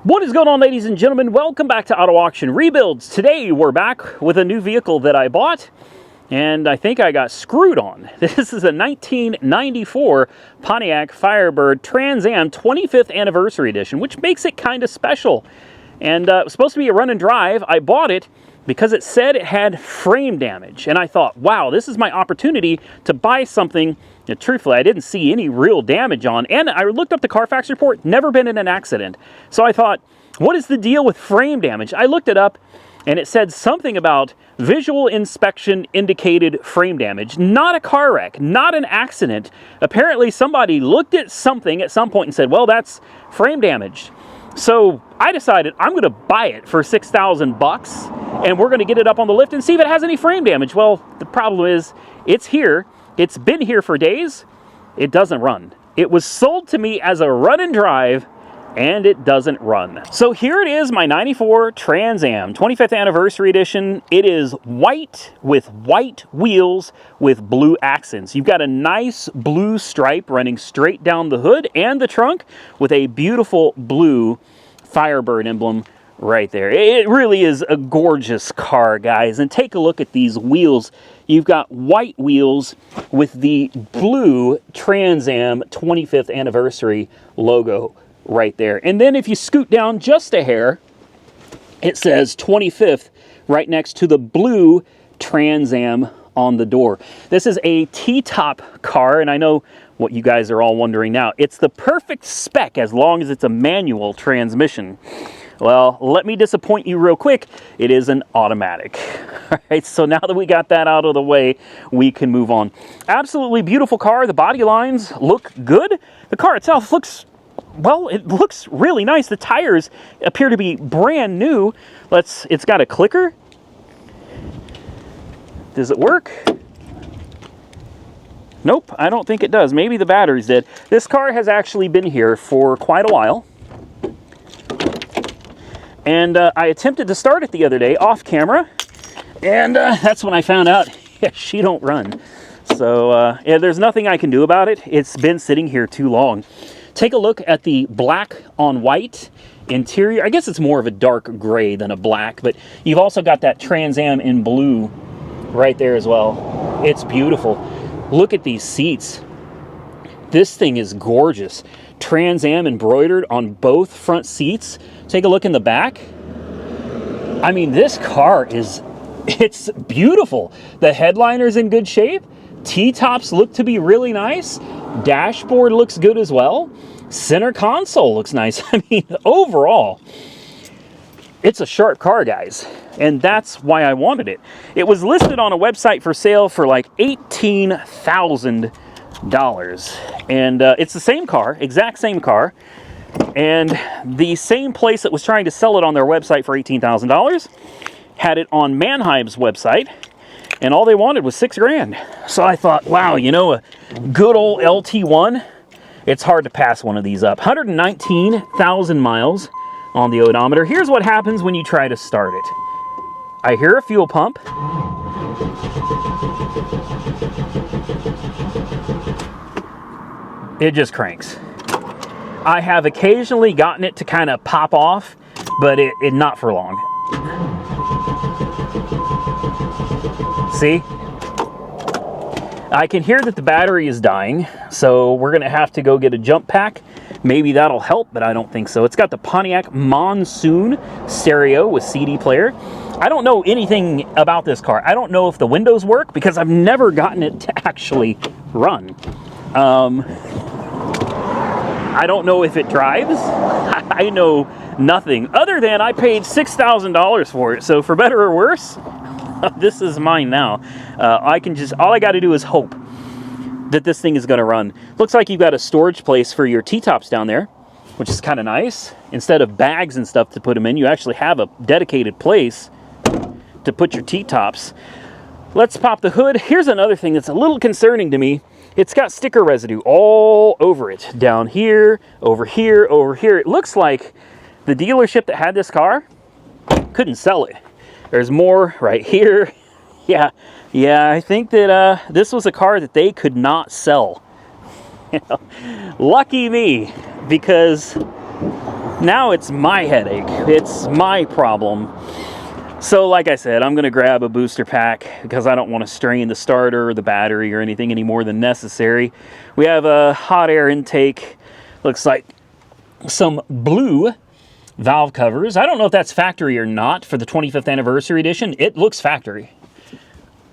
What is going on, ladies and gentlemen? Welcome back to Auto Auction Rebuilds. Today we're back with a new vehicle that I bought and I think I got screwed on. This is a 1994 Pontiac Firebird Trans Am 25th Anniversary Edition, which makes it kind of special. And it was supposed to be a run and drive. I bought it because it said it had frame damage. And I thought, wow, this is my opportunity to buy something that truthfully I didn't see any real damage on. And I looked up the Carfax report, never been in an accident. So I thought, what is the deal with frame damage? I looked it up and it said something about visual inspection indicated frame damage. Not a car wreck, not an accident. Apparently somebody looked at something at some point and said, well, that's frame damage. So I decided I'm going to buy it for $6,000 and we're going to get it up on the lift and see if it has any frame damage. Well, the problem is it's here. It's been here for days. It doesn't run. It was sold to me as a run and drive and it doesn't run. So here it is, my 94 Trans Am 25th Anniversary Edition. It is white with white wheels with blue accents. You've got a nice blue stripe running straight down the hood and the trunk with a beautiful blue Firebird emblem right there. It really is a gorgeous car, guys. And take a look at these wheels. You've got white wheels with the blue Trans Am 25th Anniversary logo right there. And then if you scoot down just a hair, it says 25th right next to the blue Trans Am on the door. This is a T-top car, and I know what you guys are all wondering now. It's the perfect spec as long as it's a manual transmission. Well, let me disappoint you real quick. It is an automatic. All right, so now that we got that out of the way, we can move on. Absolutely beautiful car. The body lines look good. The car itself looks, well, it looks really nice. The tires appear to be brand new. It's got a clicker. Does it work? Nope, I don't think it does. Maybe the battery's dead. This car has actually been here for quite a while. And I attempted to start it the other day off camera, and that's when I found out she don't run. So yeah, there's nothing I can do about it. It's been sitting here too long. Take a look at the black on white interior. I guess it's more of a dark gray than a black, but you've also got that Trans Am in blue right there as well. It's beautiful. Look at these seats. This thing is gorgeous. Trans Am embroidered on both front seats. Take a look in the back. I mean, this car it's beautiful. The headliner's in good shape. T-tops look to be really nice. Dashboard looks good as well. Center console looks nice. I mean, overall, it's a sharp car, guys. And that's why I wanted it. It was listed on a website for sale for like $18,000. And it's the same car, exact same car. And the same place that was trying to sell it on their website for $18,000 had it on Manheim's website, and all they wanted was $6,000. So I thought, wow, you know, a good old LT1, it's hard to pass one of these up. 119,000 miles on the odometer. Here's what happens when you try to start it. I hear a fuel pump. It just cranks. I have occasionally gotten it to kind of pop off, but it not for long. See? I can hear that the battery is dying, so we're going to have to go get a jump pack. Maybe that'll help, but I don't think so. It's got the Pontiac Monsoon stereo with CD player. I don't know anything about this car. I don't know if the windows work because I've never gotten it to actually run. I don't know if it drives. I know nothing other than I paid $6,000 for it. So for better or worse, this is mine now. All I got to do is hope that this thing is going to run. Looks like you've got a storage place for your T-tops down there, which is kind of nice. Instead of bags and stuff to put them in, you actually have a dedicated place to put your T-tops. Let's pop the hood. Here's another thing that's a little concerning to me. It's got sticker residue all over it. Down here, over here, over here. It looks like the dealership that had this car couldn't sell it. There's more right here. Yeah, I think that this was a car that they could not sell. Lucky me, because Now it's my headache. It's my problem. So like I said, I'm going to grab a booster pack because I don't want to strain the starter or the battery or anything any more than necessary. We have a hot air intake. Looks like some blue valve covers. I don't know if that's factory or not for the 25th anniversary edition. It looks factory.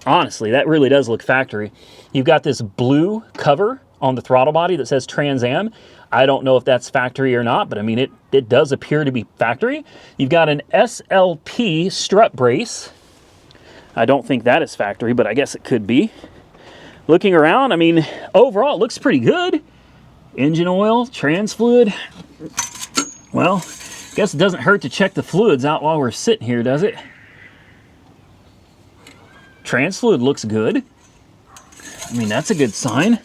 Honestly, that really does look factory. You've got this blue cover on the throttle body that says Trans Am. I don't know if that's factory or not, but I mean, it does appear to be factory. You've got an SLP strut brace. I don't think that is factory, but I guess it could be. Looking around, I mean, overall, it looks pretty good. Engine oil, trans fluid. Well, I guess it doesn't hurt to check the fluids out while we're sitting here, does it? Trans fluid looks good. I mean, that's a good sign.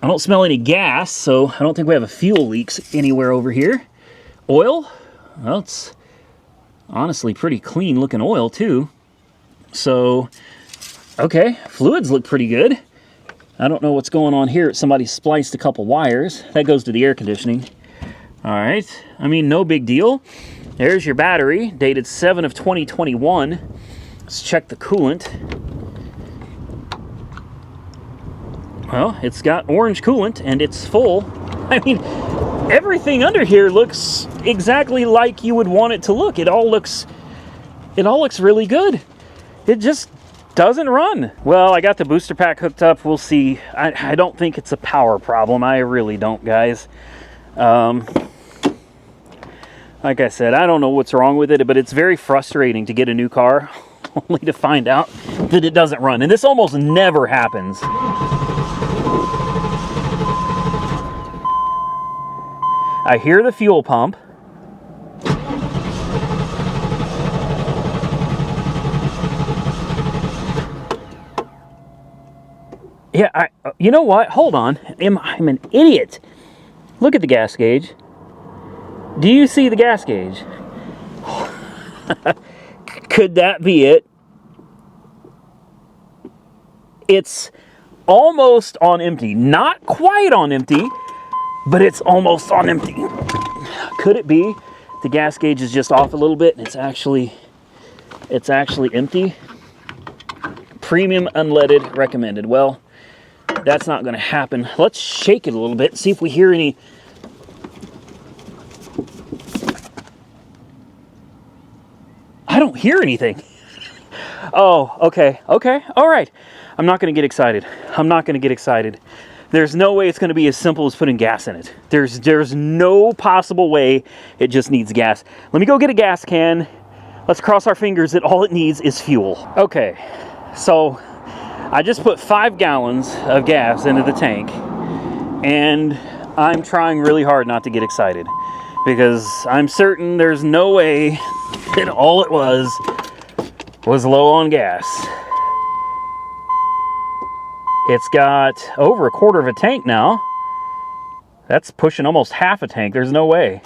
I don't smell any gas, so I don't think we have a fuel leaks anywhere over here. Oil, well, it's honestly pretty clean looking oil too. So, okay, fluids look pretty good. I don't know what's going on here. Somebody spliced a couple wires. That goes to the air conditioning. All right, I mean, no big deal. There's your battery, dated 7 of 2021. Let's check the coolant. Well, it's got orange coolant and it's full. I mean, everything under here looks exactly like you would want it to look. It all looks really good. It just doesn't run. Well, I got the booster pack hooked up. We'll see. I don't think it's a power problem. I really don't, guys. Like I said, I don't know what's wrong with it, but it's very frustrating to get a new car only to find out that it doesn't run. And this almost never happens. I hear the fuel pump. Yeah, you know what? Hold on. I'm an idiot. Look at the gas gauge. Do you see the gas gauge? Could that be it? It's almost on empty. Not quite on empty, but it's almost on empty. Could it be the gas gauge is just off a little bit and it's actually empty? Premium unleaded recommended. Well, that's not going to happen. Let's shake it a little bit, see if we hear any. I don't hear anything. Oh, okay, all right. I'm not going to get excited. There's no way it's going to be as simple as putting gas in it. There's no possible way it just needs gas. Let me go get a gas can. Let's cross our fingers that all it needs is fuel. Okay, so I just put 5 gallons of gas into the tank, and I'm trying really hard not to get excited because I'm certain there's no way that all it was low on gas. It's got over a quarter of a tank now. That's pushing almost half a tank. There's no way.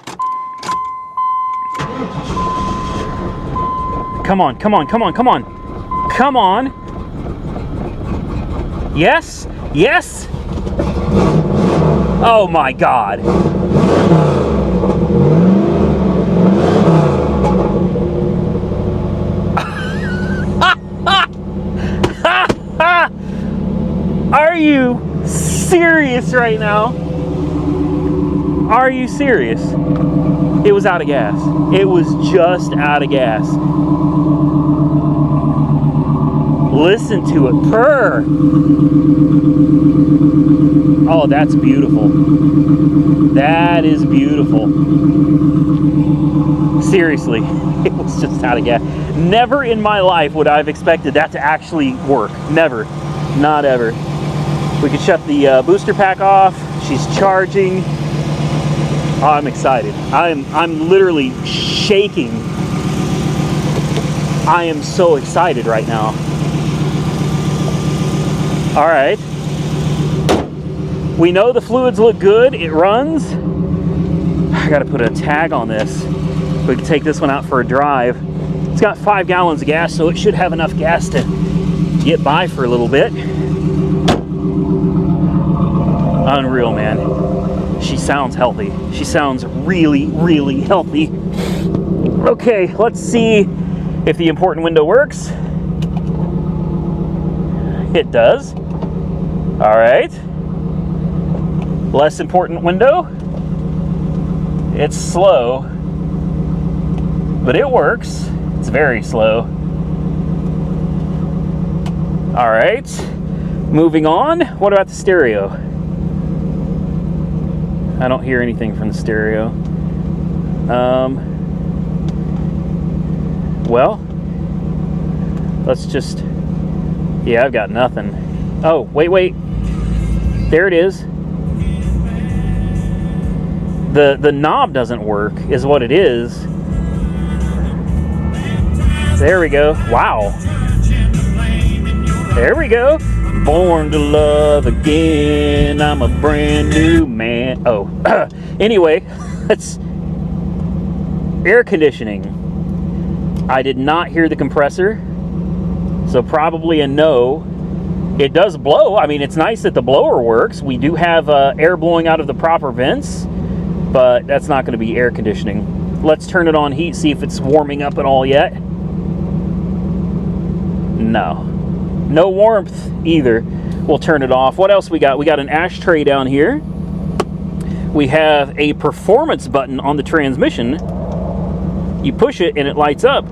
Come on. Come on. Yes. Oh my God. Are you serious right now? Are you serious? It was out of gas. It was just out of gas. Listen to it purr. Oh, that's beautiful. That is beautiful. Seriously, it was just out of gas. Never in my life would I have expected that to actually work. Never. Not ever. We could shut the booster pack off. She's charging. Oh, I'm excited. I'm literally shaking. I am so excited right now. All right. We know the fluids look good. It runs. I got to put a tag on this. We can take this one out for a drive. It's got 5 gallons of gas, so it should have enough gas to get by for a little bit. Unreal, man. She sounds healthy. She sounds really, really healthy. Okay, let's see if the important window works. It does. All right. Less important window. It's slow, but it works. It's very slow. All right. Moving on. What about the stereo? I don't hear anything from the stereo. Well, let's just... Yeah, I've got nothing. Oh, wait. There it is. The knob doesn't work, is what it is. There we go. Wow. There we go. Born to love again. I'm a brand new man. Oh, anyway, let's... Air conditioning. I did not hear the compressor, so probably a no. It does blow. I mean, it's nice that the blower works. We do have air blowing out of the proper vents, but that's not going to be air conditioning. Let's turn it on heat, see if it's warming up at all yet. No. No warmth either. We'll turn it off. What else we got? We got an ashtray down here. We have a performance button on the transmission. You push it and it lights up.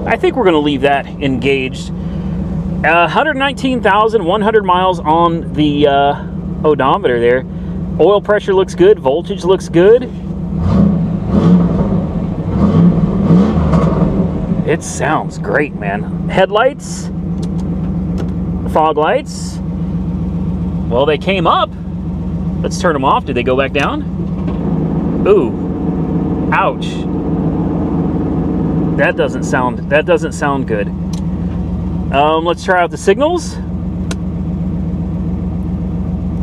I think we're going to leave that engaged. 119,100 miles on the odometer there. Oil pressure looks good. Voltage looks good. It sounds great, man. Headlights. Fog lights. Well, they came up. Let's turn them off. Did they go back down? Ooh. Ouch. That doesn't sound good. Let's try out the signals.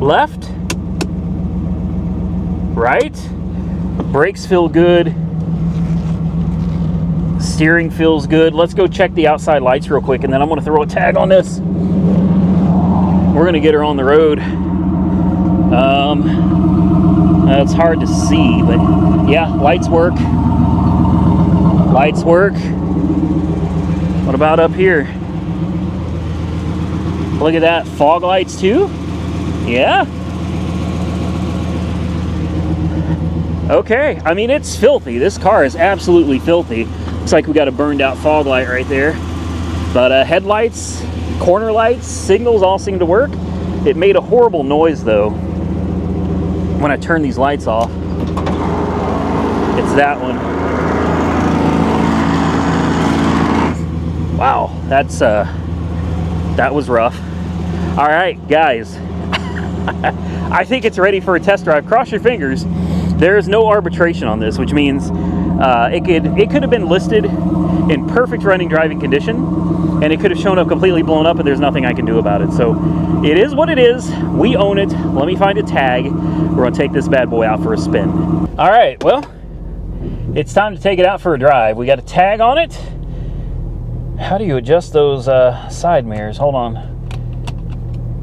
Left. Right. Brakes feel good. Steering feels good. Let's go check the outside lights real quick, and then I'm going to throw a tag on this. We're going to get her on the road. It's hard to see, but yeah, lights work. Lights work. What about up here? Look at that. Fog lights too? Yeah. Okay. I mean, it's filthy. This car is absolutely filthy. Looks like we got a burned out fog light right there. But headlights, corner lights, signals all seem to work. It made a horrible noise though when I turn these lights off. It's that one. Wow, that was rough. All right, guys. I think it's ready for a test drive. Cross your fingers. There is no arbitration on this, which means it could have been listed in perfect running driving condition, and it could have shown up completely blown up, and there's nothing I can do about it. So it is what it is. We own it. Let me find a tag. We're gonna take this bad boy out for a spin. All right, well, it's time to take it out for a drive. We got a tag on it. How do you adjust those side mirrors? Hold on.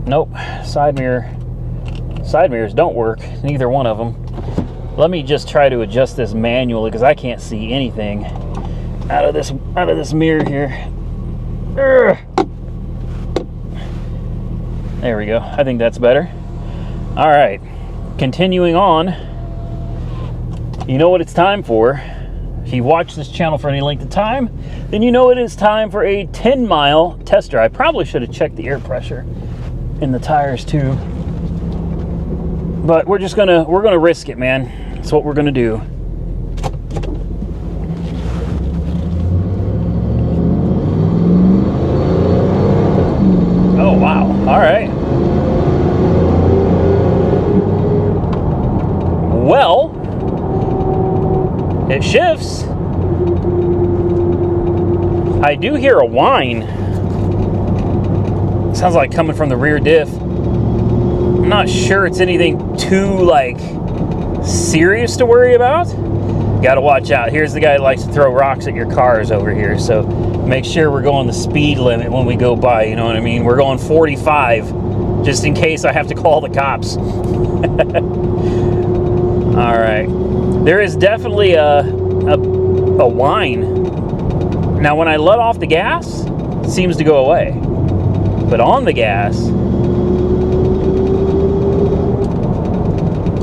Nope, side mirrors don't work, neither one of them. Let me just try to adjust this manually because I can't see anything out of this mirror here. Urgh. There we go. I think that's better. All right, continuing on. You know what it's time for. If you've watched this channel for any length of time, then you know it is time for a 10-mile test drive. Probably should have checked the air pressure in the tires too. But we're gonna risk it, man. That's what we're gonna do. Oh wow! All right. Well, it shifts. I do hear a whine. Sounds like coming from the rear diff. I'm not sure it's anything too like serious to worry about. Gotta watch out. Here's the guy that likes to throw rocks at your cars over here, so make sure we're going the speed limit when we go by, you know what I mean? We're going 45 just in case I have to call the cops. All right. There is definitely a whine. Now, when I let off the gas, it seems to go away. But on the gas,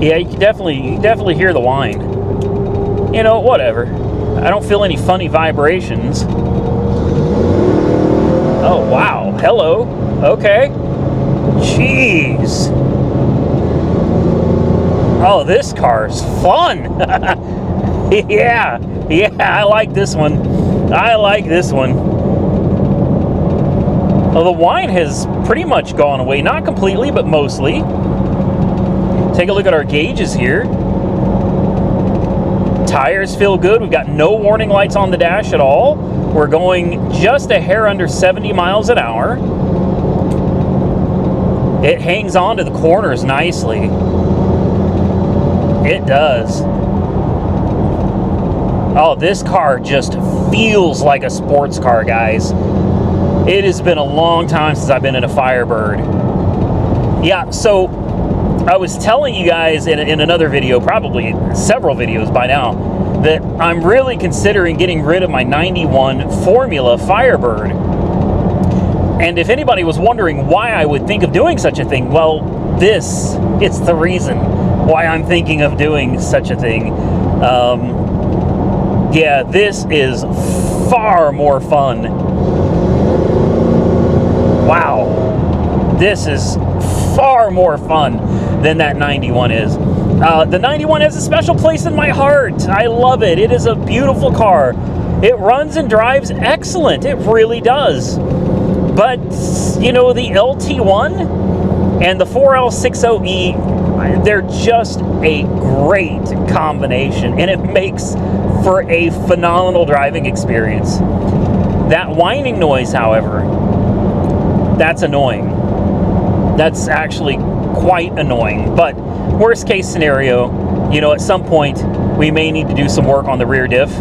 yeah, you can definitely hear the whine. You know, whatever. I don't feel any funny vibrations. Oh, wow. Hello. Okay. Jeez. Oh, this car's fun. Yeah, I like this one. I like this one. Well, the whine has pretty much gone away. Not completely, but mostly. Take a look at our gauges here. Tires feel good. We've got no warning lights on the dash at all. We're going just a hair under 70 miles an hour. It hangs on to the corners nicely. It does. Oh, this car just feels like a sports car, guys. It has been a long time since I've been in a Firebird. Yeah, so I was telling you guys in another video, probably several videos by now, that I'm really considering getting rid of my 91 Formula Firebird. And if anybody was wondering why I would think of doing such a thing, well, it's the reason why I'm thinking of doing such a thing. Yeah, this is far more fun. Wow. This is far more fun than that 91 is. The 91 has a special place in my heart. I love it. It is a beautiful car. It runs and drives excellent. It really does. But, you know, the LT1 and the 4L60E, they're just a great combination, and it makes for a phenomenal driving experience. That whining noise, however, that's annoying. That's actually quite annoying. But worst case scenario, you know, at some point we may need to do some work on the rear diff.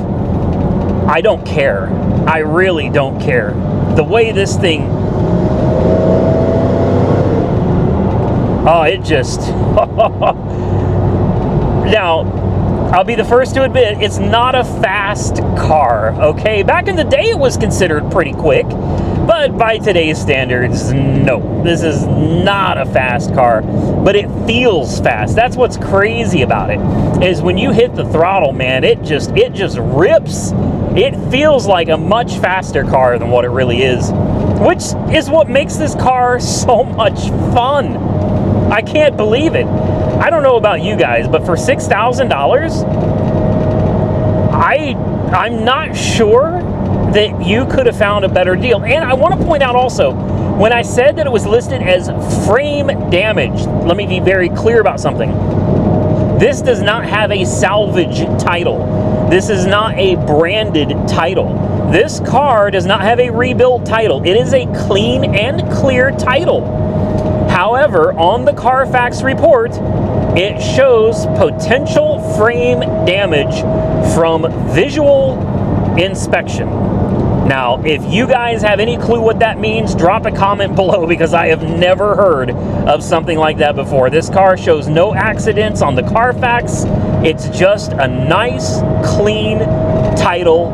I don't care. I really don't care. The way this thing, oh, it just now, I'll be the first to admit, it's not a fast car, okay? Back in the day, it was considered pretty quick, but by today's standards, no. This is not a fast car, but it feels fast. That's what's crazy about it, is when you hit the throttle, man, it just rips. It feels like a much faster car than what it really is, which is what makes this car so much fun. I can't believe it. I don't know about you guys, but for $6,000, I'm not sure that you could have found a better deal. And I want to point out also, when I said that it was listed as frame damage, let me be very clear about something. This does not have a salvage title. This is not a branded title. This car does not have a rebuilt title. It is a clean and clear title. However, on the Carfax report, it shows potential frame damage from visual inspection. Now, if you guys have any clue what that means, drop a comment below, because I have never heard of something like that before. This car shows no accidents on the Carfax. It's just a nice, clean title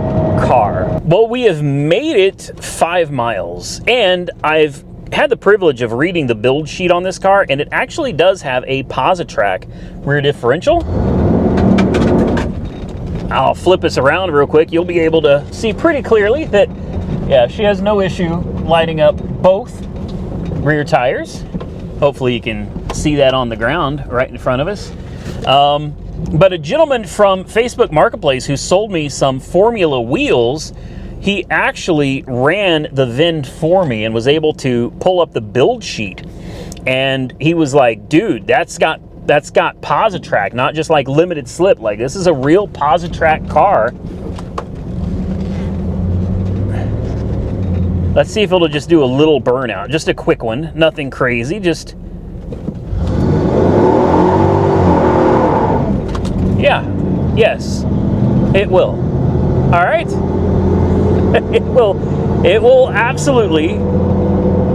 car. Well, we have made it 5 miles, and I've had the privilege of reading the build sheet on this car, and it actually does have a Positrack rear differential. I'll flip this around real quick. You'll be able to see pretty clearly that, yeah, she has no issue lighting up both rear tires. Hopefully you can see that on the ground right in front of us. But a gentleman from Facebook Marketplace who sold me some Formula wheels, he actually ran the VIN for me and was able to pull up the build sheet. And he was like, dude, that's got Positrack, not just like limited slip. Like, this is a real Positrack car. Let's see if it'll just do a little burnout. Just a quick one, nothing crazy, just... Yeah, yes, it will. All right. It will absolutely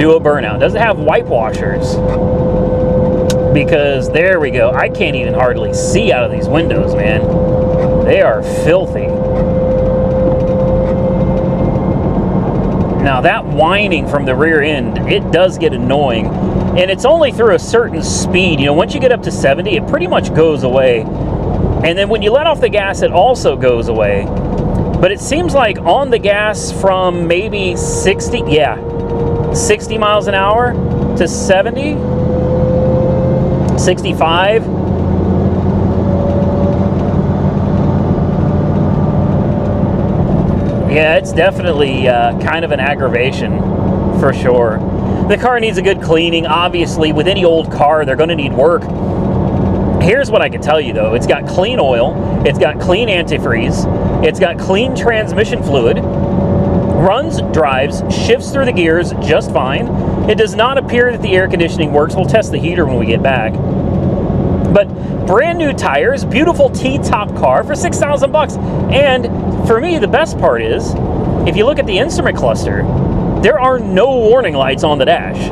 do a burnout. Does it have wipe washers? Because there we go. I can't even hardly see out of these windows, man. They are filthy. Now that whining from the rear end, it does get annoying. And it's only through a certain speed. You know, once you get up to 70, it pretty much goes away. And then when you let off the gas, it also goes away. But it seems like on the gas from maybe 60 miles an hour to 70, 65. Yeah, it's definitely kind of an aggravation for sure. The car needs a good cleaning. Obviously, with any old car, they're going to need work. Here's what I can tell you, though. It's got clean oil. It's got clean antifreeze. It's got clean transmission fluid. Runs, drives, shifts through the gears just fine. It does not appear that the air conditioning works. We'll test the heater when we get back. But brand new tires, beautiful T-top car for $6,000. And for me, the best part is, if you look at the instrument cluster, there are no warning lights on the dash.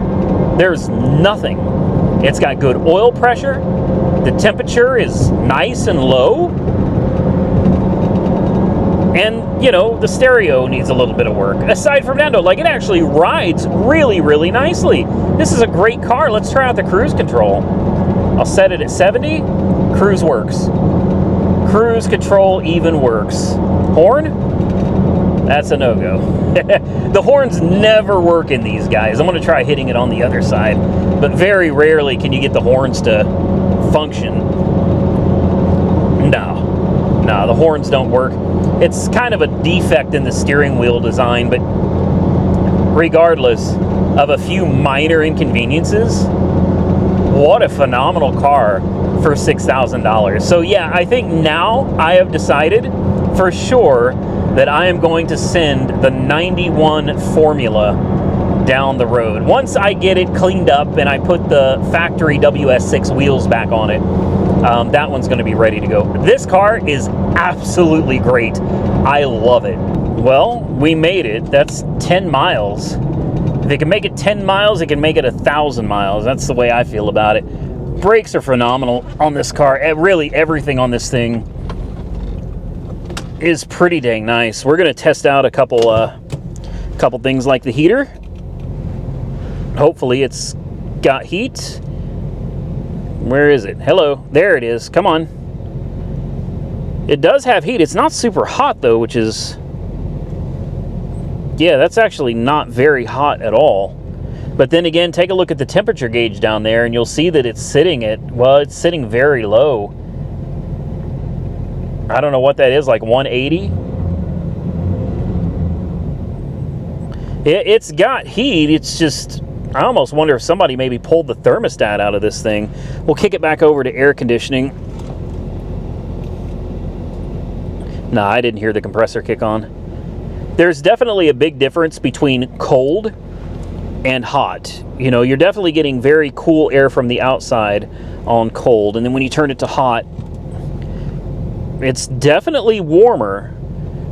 There's nothing. It's got good oil pressure. The temperature is nice and low. And, you know, the stereo needs a little bit of work. Aside from that, though, like, it actually rides really, really nicely. This is a great car. Let's try out the cruise control. I'll set it at 70. Cruise works. Cruise control even works. Horn? That's a no-go. The horns never work in these guys. I'm going to try hitting it on the other side. But very rarely can you get the horns to function. No, the horns don't work. It's kind of a defect in the steering wheel design, but regardless of a few minor inconveniences, what a phenomenal car for $6,000. So yeah, I think now I have decided for sure that I am going to send the 91 Formula down the road. Once I get it cleaned up and I put the factory WS6 wheels back on it, that one's going to be ready to go. This car is absolutely great. I love it. Well, we made it. That's 10 miles. If it can make it 10 miles, it can make it 1,000 miles. That's the way I feel about it. Brakes are phenomenal on this car. Really, everything on this thing is pretty dang nice. We're going to test out a couple things like the heater. Hopefully it's got heat. Where is it? Hello. There it is. Come on. It does have heat. It's not super hot, though, which is... yeah, that's actually not very hot at all. But then again, take a look at the temperature gauge down there, and you'll see that it's sitting at... well, it's sitting very low. I don't know what that is, like 180? It's got heat. It's just... I almost wonder if somebody maybe pulled the thermostat out of this thing. We'll kick it back over to air conditioning. Nah, I didn't hear the compressor kick on. There's definitely a big difference between cold and hot. You know, you're definitely getting very cool air from the outside on cold, and then when you turn it to hot, it's definitely warmer,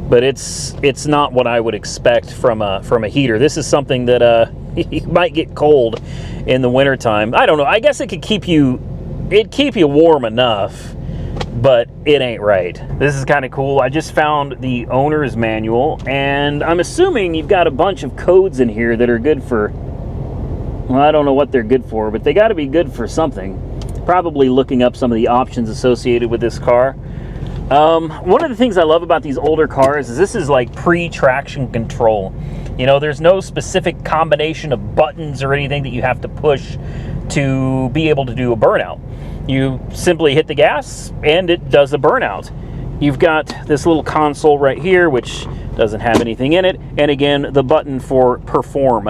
but it's not what I would expect from a heater. This is something that you might get cold in the wintertime. I don't know. I guess it'd keep you warm enough, but it ain't right. This is kind of cool. I just found the owner's manual, and I'm assuming you've got a bunch of codes in here that are good for, well, I don't know what they're good for, but they got to be good for something. Probably looking up some of the options associated with this car. One of the things I love about these older cars is this is like pre-traction control. You know, there's no specific combination of buttons or anything that you have to push to be able to do a burnout. You simply hit the gas and it does a burnout. You've got this little console right here, which doesn't have anything in it. And again, the button for perform.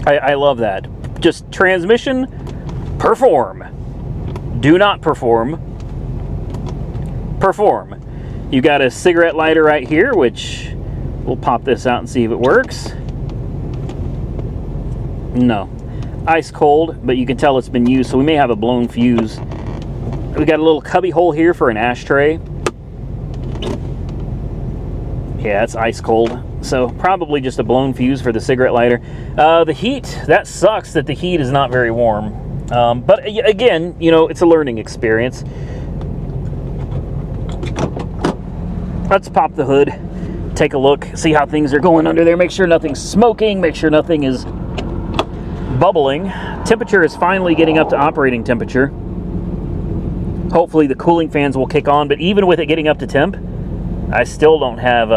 I love that. Just transmission, perform. Do not perform. Perform. You got a cigarette lighter right here, which we'll pop this out and see if it works. No. Ice cold, but you can tell it's been used, so we may have a blown fuse. We got a little cubby hole here for an ashtray. Yeah, it's ice cold. So probably just a blown fuse for the cigarette lighter. The heat, that sucks that the heat is not very warm. But again, you know, it's a learning experience. Let's pop the hood, take a look, see how things are going under there, make sure nothing's smoking, make sure nothing is bubbling. Temperature is finally getting up to operating temperature. Hopefully the cooling fans will kick on, but even with it getting up to temp, I still don't have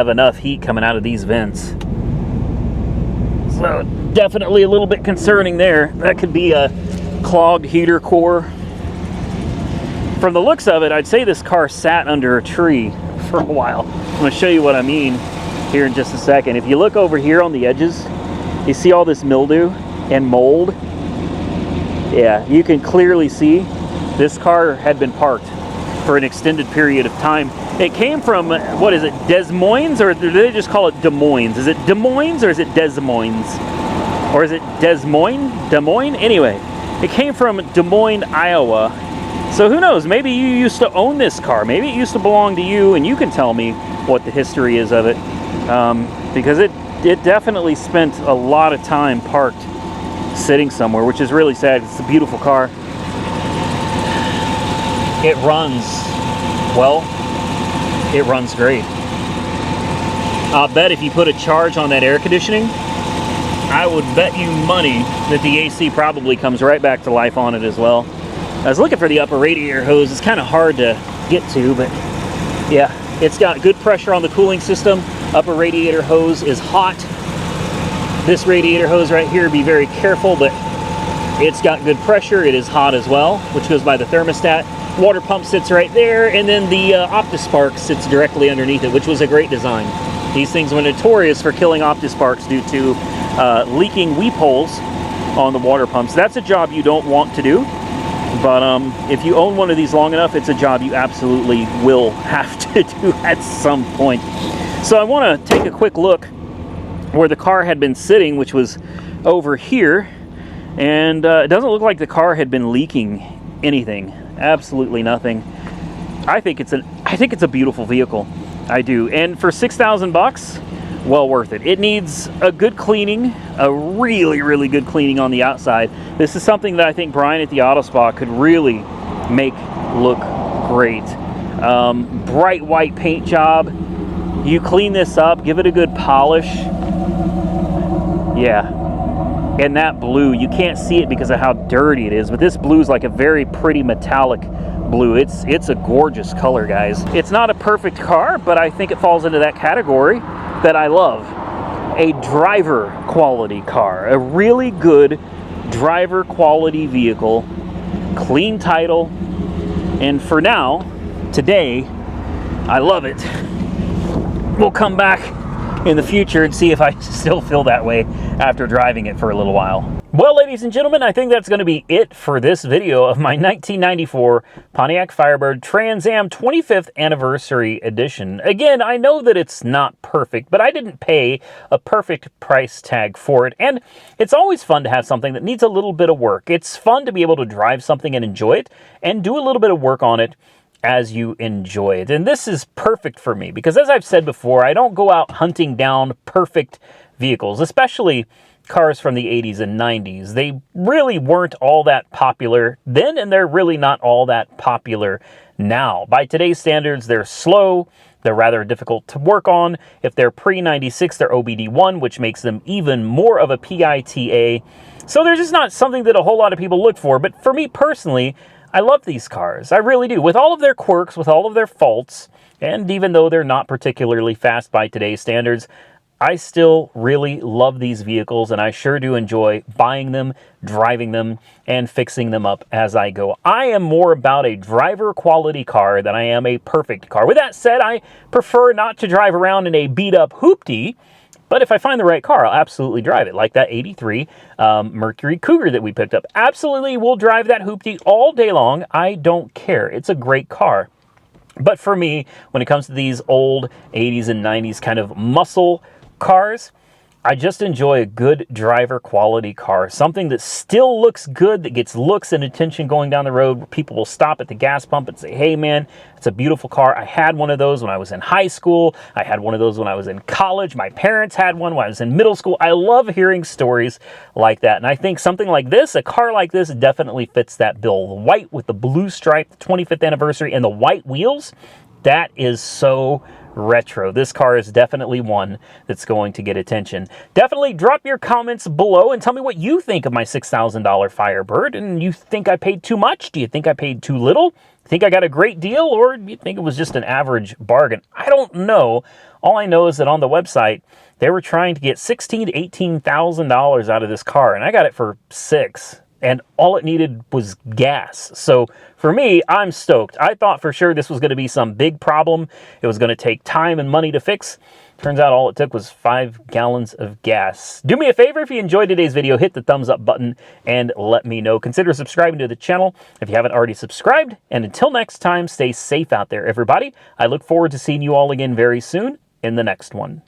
enough heat coming out of these vents. So definitely a little bit concerning there. That could be a clogged heater core. From the looks of it, I'd say this car sat under a tree for a while. I'm going to show you what I mean here in just a second. If you look over here on the edges, you see all this mildew and mold. Yeah, you can clearly see this car had been parked for an extended period of time. It came from, what is it, Des Moines, or do they just call it Des Moines? Is it Des Moines or is it Des Moines? Or is it Des Moines? Des Moines? Anyway, it came from Des Moines, Iowa. So who knows, maybe you used to own this car. Maybe it used to belong to you, and you can tell me what the history is of it. Because it definitely spent a lot of time parked sitting somewhere, which is really sad. It's a beautiful car. It runs, well, it runs great. I'll bet if you put a charge on that air conditioning, I would bet you money that the AC probably comes right back to life on it as well. I was looking for the upper radiator hose. It's kind of hard to get to, but yeah, it's got good pressure on the cooling system. Upper radiator hose is hot. This radiator hose right here, be very careful, but it's got good pressure. It is hot as well, which goes by the thermostat. Water pump sits right there, and then the OptiSpark sits directly underneath it, which was a great design. These things were notorious for killing OptiSparks due to leaking weep holes on the water pumps. That's a job you don't want to do. But if you own one of these long enough, it's a job you absolutely will have to do at some point. So I want to take a quick look where the car had been sitting, which was over here. And it doesn't look like the car had been leaking anything. Absolutely nothing. I think it's a beautiful vehicle. I do. And for $6,000, well worth it. It needs a good cleaning, a really, really good cleaning on the outside. This is something that I think Brian at the Auto Spa could really make look great. Bright white paint job. You clean this up, give it a good polish. Yeah. And that blue, you can't see it because of how dirty it is, but this blue is like a very pretty metallic blue. It's a gorgeous color, guys. It's not a perfect car, but I think it falls into that category that I love. A driver quality car, a really good driver quality vehicle, clean title, and for now, today, I love it. We'll come back in the future and see if I still feel that way after driving it for a little while. Well, ladies and gentlemen, I think that's going to be it for this video of my 1994 Pontiac Firebird Trans Am 25th Anniversary Edition. Again, I know that it's not perfect, but I didn't pay a perfect price tag for it, and it's always fun to have something that needs a little bit of work. It's fun to be able to drive something and enjoy it, and do a little bit of work on it as you enjoy it. And this is perfect for me, because as I've said before, I don't go out hunting down perfect vehicles, especially cars from the 80s and 90s. They really weren't all that popular then, and they're really not all that popular now. By today's standards, they're slow, they're rather difficult to work on. If they're pre-96, they're OBD1, which makes them even more of a PITA. So they're just not something that a whole lot of people look for. But for me personally, I love these cars. I really do. With all of their quirks, with all of their faults, and even though they're not particularly fast by today's standards, I still really love these vehicles, and I sure do enjoy buying them, driving them, and fixing them up as I go. I am more about a driver quality car than I am a perfect car. With that said, I prefer not to drive around in a beat up hoopty, but if I find the right car, I'll absolutely drive it, like that 83 Mercury Cougar that we picked up. Absolutely will drive that hoopty all day long. I don't care. It's a great car. But for me, when it comes to these old 80s and 90s kind of muscle cars, I just enjoy a good driver quality car, something that still looks good, that gets looks and attention going down the road, where people will stop at the gas pump and say, hey man, it's a beautiful car. I had one of those when I was in high school. I had one of those when I was in college. My parents had one when I was in middle school. I love hearing stories like that. And I think something like this, a car like this, definitely fits that bill. The white with the blue stripe, the 25th anniversary, and the white wheels, that is so retro. This car is definitely one that's going to get attention. Definitely drop your comments below and tell me what you think of my $6,000 Firebird. And you think I paid too much? Do you think I paid too little? Think I got a great deal, or do you think it was just an average bargain? I don't know. All I know is that on the website, they were trying to get $16,000 to $18,000 out of this car, and I got it for $6,000. And all it needed was gas. So for me, I'm stoked. I thought for sure this was going to be some big problem. It was going to take time and money to fix. Turns out all it took was 5 gallons of gas. Do me a favor, if you enjoyed today's video, hit the thumbs up button and let me know. Consider subscribing to the channel if you haven't already subscribed. And until next time, stay safe out there, everybody. I look forward to seeing you all again very soon in the next one.